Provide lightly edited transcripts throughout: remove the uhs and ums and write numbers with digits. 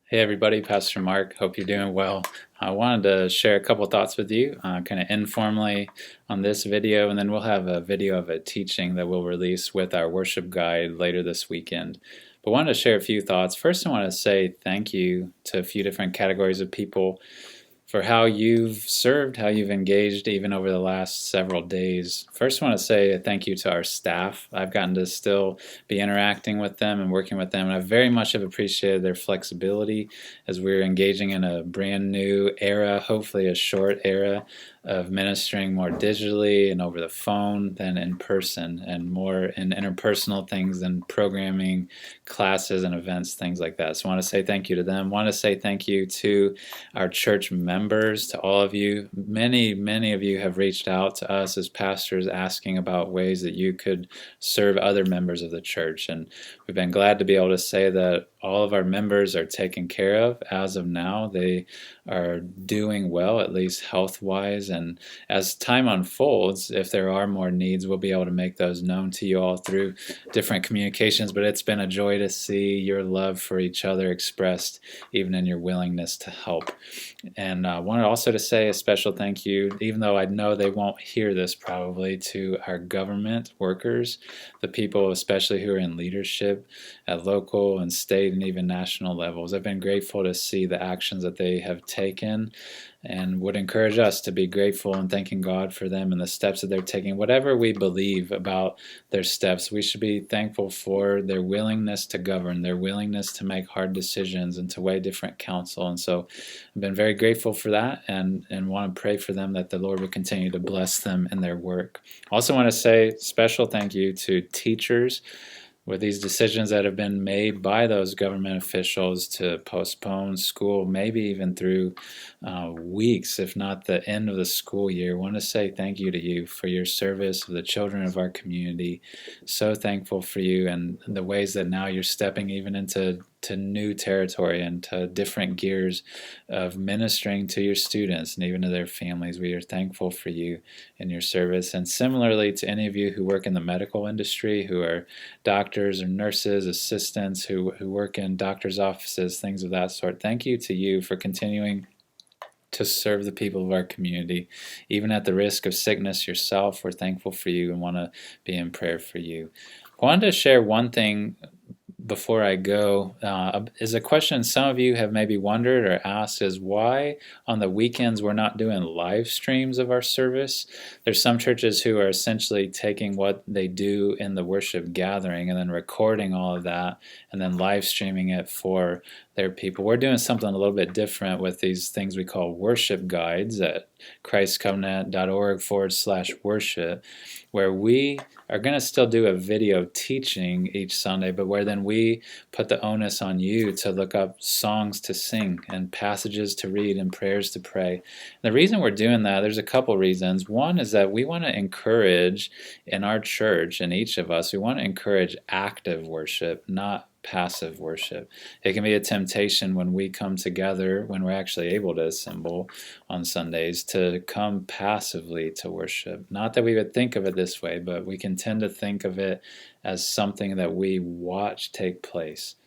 Hey everybody, Pastor Mark. Hope you're doing well. I wanted to share a couple thoughts with you, kind of informally on this video, and then we'll have a video of a teaching that we'll release with our worship guide later this weekend. But I wanted to share a few thoughts. First, I want to say thank you to a few different categories of people for how you've served, how you've engaged even over the last several days. First, I want to say a thank you to our staff. I've gotten to still be interacting with them and working with them, and I very much have appreciated their flexibility as we're engaging in a brand new era, hopefully a short era, of ministering more digitally and over the phone than in person, and more in interpersonal things than programming, classes and events, things like that. So I want to say thank you to them. I want to say thank you to our church members, to all of you. Many of you have reached out to us as pastors asking about ways that you could serve other members of the church. And we've been glad to be able to say that all of our members are taken care of as of now. They are doing well, at least health-wise. And as time unfolds, if there are more needs, we'll be able to make those known to you all through different communications. But it's been a joy to see your love for each other expressed, even in your willingness to help. And I wanted also to say a special thank you, even though I know they won't hear this probably, to our government workers, the people especially who are in leadership at local and state and even national levels. I've been grateful to see the actions that they have taken, and would encourage us to be grateful and thanking God for them and the steps that they're taking. Whatever we believe about their steps, we should be thankful for their willingness to govern, their willingness to make hard decisions and to weigh different counsel. And so I've been very grateful for that, and want to pray for them that the Lord would continue to bless them in their work. Also want to say special thank you to teachers with these decisions that have been made by those government officials to postpone school, maybe even through weeks, if not the end of the school year. I want to say thank you to you for your service of the children of our community. So thankful for you and the ways that now you're stepping even into new territory and to different gears of ministering to your students and even to their families. We are thankful for you and your service. And similarly to any of you who work in the medical industry, who are doctors or nurses, assistants, who work in doctors' offices, things of that sort, thank you to you for continuing to serve the people of our community, even at the risk of sickness yourself. We're thankful for you and want to be in prayer for you. I wanted to share one thing before I go, is a question some of you have maybe wondered or asked, is why on the weekends we're not doing live streams of our service. There's some churches who are essentially taking what they do in the worship gathering and then recording all of that and then live streaming it for their people. We're doing something a little bit different with these things we call worship guides at christcovenant.org/worship, where we are going to still do a video teaching each Sunday, but where then we put the onus on you to look up songs to sing and passages to read and prayers to pray. And the reason we're doing that, there's a couple reasons. One is that we want to encourage in our church, and each of us, we want to encourage active worship, not passive worship. It can be a temptation when we come together, when we're actually able to assemble on Sundays, to come passively to worship. Not that we would think of it this way, but we can tend to think of it as something that we watch take place,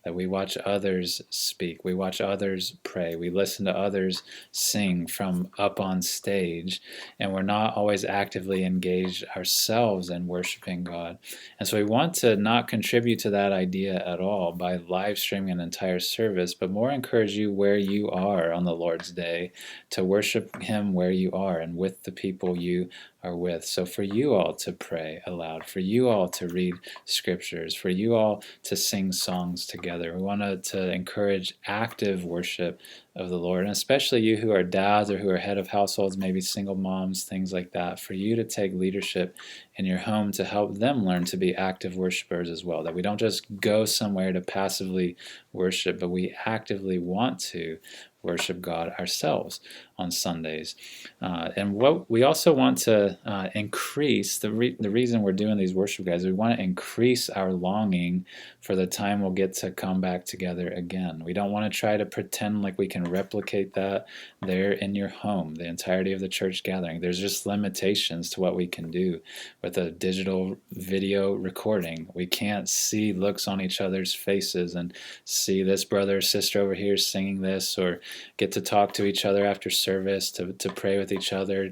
that we watch others speak, we watch others pray, we listen to others sing from up on stage, and we're not always actively engaged ourselves in worshiping God. And so we want to not contribute to that idea at all by live streaming an entire service, but more encourage you where you are on the Lord's Day to worship Him where you are and with the people you are with. So for you all to pray aloud, for you all to read scriptures, for you all to sing songs together. We want to encourage active worship of the Lord, and especially you who are dads or who are head of households, maybe single moms, things like that, for you to take leadership in your home to help them learn to be active worshipers as well, that we don't just go somewhere to passively worship, but we actively want to worship God ourselves on Sundays. And what we also want to increase, the reason we're doing these worship guides, we want to increase our longing for the time we'll get to come back together again. We don't want to try to pretend like we can replicate that there in your home, the entirety of the church gathering. There's just limitations to what we can do with a digital video recording. We can't see looks on each other's faces and see this brother or sister over here singing this, or get to talk to each other after service, to pray with each other.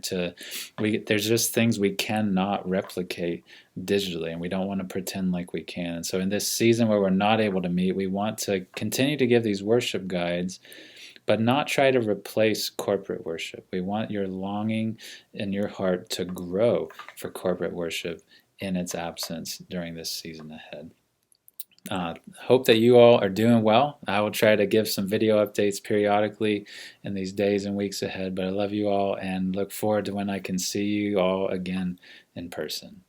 There's just things we cannot replicate digitally, and we don't want to pretend like we can. And so in this season where we're not able to meet, we want to continue to give these worship guides, but not try to replace corporate worship. We want your longing in your heart to grow for corporate worship in its absence during this season ahead. Hope that you all are doing well. I will try to give some video updates periodically in these days and weeks ahead, but I love you all and look forward to when I can see you all again in person.